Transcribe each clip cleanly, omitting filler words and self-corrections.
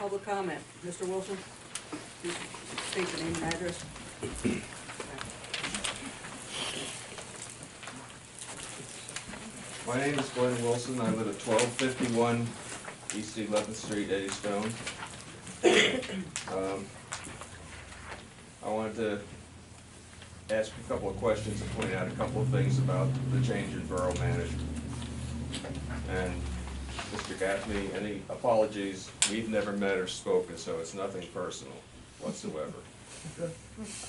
Public comment. Mr. Wilson, please state the name and address. My name is Glen Wilson. I live at 1251 East 11th Street, Eddystone. I wanted to ask a couple of questions and point out a couple of things about the change in Borough Manager. And Mr. Gaffney, any apologies, we've never met or spoken, so it's nothing personal whatsoever.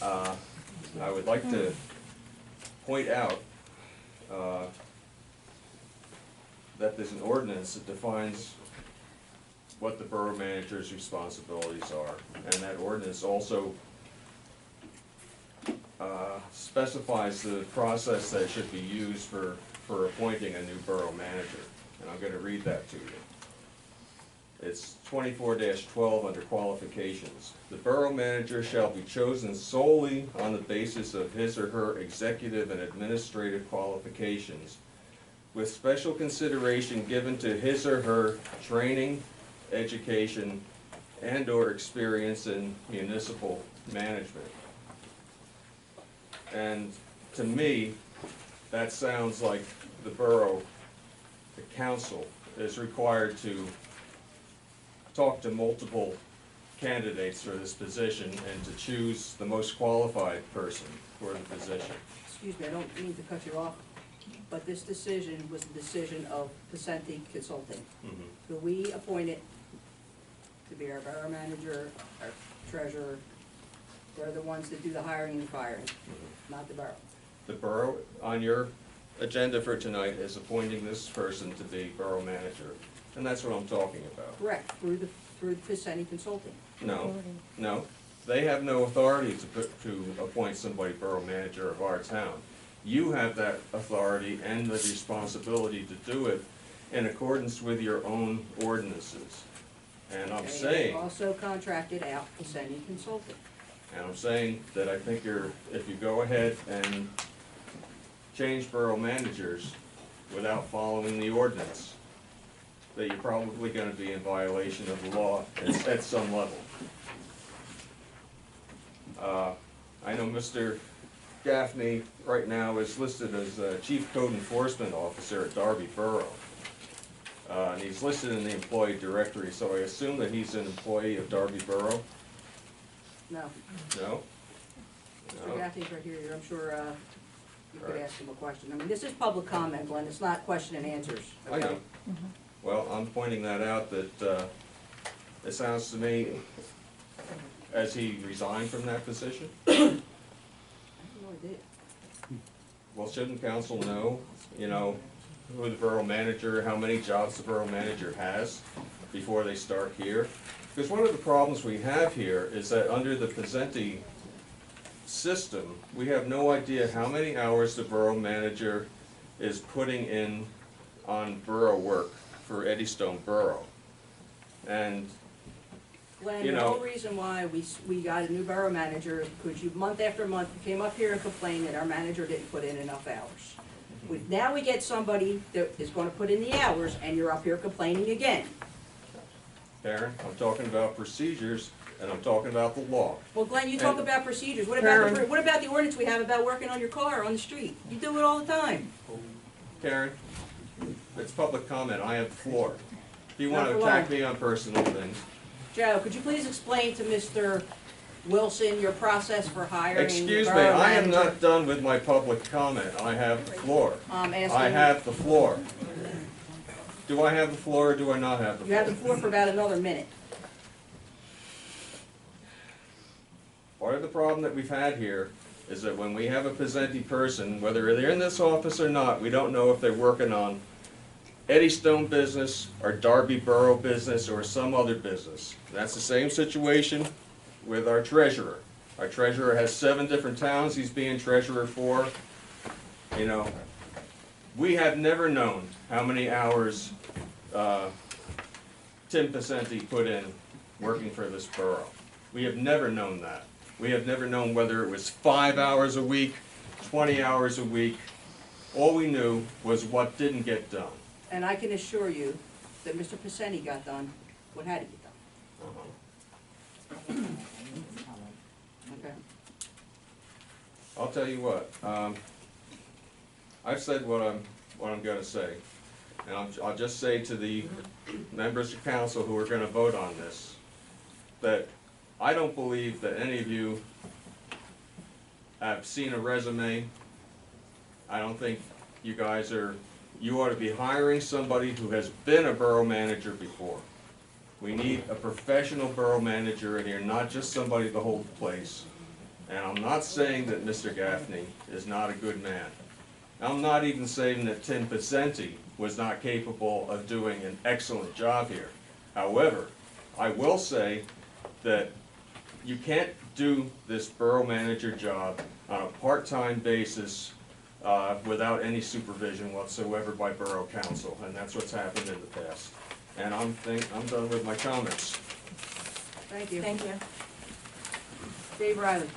I would like to point out that there's an ordinance that defines what the Borough Manager's responsibilities are, and that ordinance also specifies the process that should be used for appointing a new Borough Manager, and I'm going to read that to you. It's 24-12 under qualifications. The Borough Manager shall be chosen solely on the basis of his or her executive and administrative qualifications, with special consideration given to his or her training, education, and/or experience in municipal management. And to me, that sounds like the borough, the council, is required to talk to multiple candidates for this position and to choose the most qualified person for the position. Excuse me, I don't mean to cut you off, but this decision was the decision of Pacenti Consulting, who we appointed to be our Borough Manager, our treasurer. They're the ones that do the hiring and firing, not the borough. The borough, on your agenda for tonight, is appointing this person to be Borough Manager, and that's what I'm talking about. Correct, through Pacenti Consulting. No, they have no authority to appoint somebody Borough Manager of our town. You have that authority and the responsibility to do it in accordance with your own ordinances. And I'm saying, They also contracted out Pacenti Consulting. and I'm saying that I think if you go ahead and change Borough Managers without following the ordinance, that you're probably going to be in violation of the law at some level. I know Mr. Gaffney right now is listed as Chief Code Enforcement Officer at Derby Borough. And he's listed in the employee directory, so I assume that he's an employee of Derby Borough? No, No? Mr. Gaffney's right here, I'm sure you could ask him a question. I mean, this is public comment, Glenn, it's not question and answers. I know. Well, I'm pointing that out that it sounds to me, as he resigned from that position? I have no idea. Well, shouldn't council know, you know, who the Borough Manager, how many jobs the Borough Manager has before they start here? Because one of the problems we have here is that under the Pacenti system, we have no idea how many hours the Borough Manager is putting in on borough work for Eddystone Borough. And Glenn, you the know, whole reason why we got a new Borough Manager is because you, month after month, you came up here and complained that our manager didn't put in enough hours. Now we get somebody that is gonna put in the hours, and you're up here complaining again. Karen, I'm talking about procedures, and I'm talking about the law. Well, Glenn, you talk about procedures, what about the ordinance we have about working on your car on the street? You do it all the time. Karen, it's public comment, I have the floor. If you want Not to for attack long. me on personal things. Joe, could you please explain to Mr. Wilson your process for hiring the Excuse me, Borough I am Manager? not done with my public comment, I have the floor. I'm I asking, have the floor. Do I have the floor or do I not have the you floor? have the floor for about another minute. Part of the problem that we've had here is that when we have a Pacenti person, whether they're in this office or not, we don't know if they're working on Eddystone business or Derby Borough business or some other business. That's the same situation with our treasurer. Our treasurer has 7 different towns he's being treasurer for. You know, we have never known how many hours Tim Pacenti put in working for this borough. We have never known that. We have never known whether it was 5 hours a week, 20 hours a week. All we knew was what didn't get done. And I can assure you that Mr. Pacenti got done what had to get done. Okay. I'll tell you what, I've said what I'm gonna say. And I'll just say to the members of council who are gonna vote on this, that I don't believe that any of you have seen a resume. I don't think you guys you ought to be hiring somebody who has been a borough manager before. We need a professional borough manager in here, not just somebody to hold the place. And I'm not saying that Mr. Gaffney is not a good man. I'm not even saying that Tim Pacenti was not capable of doing an excellent job here. However, I will say that you can't do this borough manager job on a part-time basis without any supervision whatsoever by borough council, and that's what's happened in the past. And I'm done with my comments. Thank you. Thank you. Dave Riley.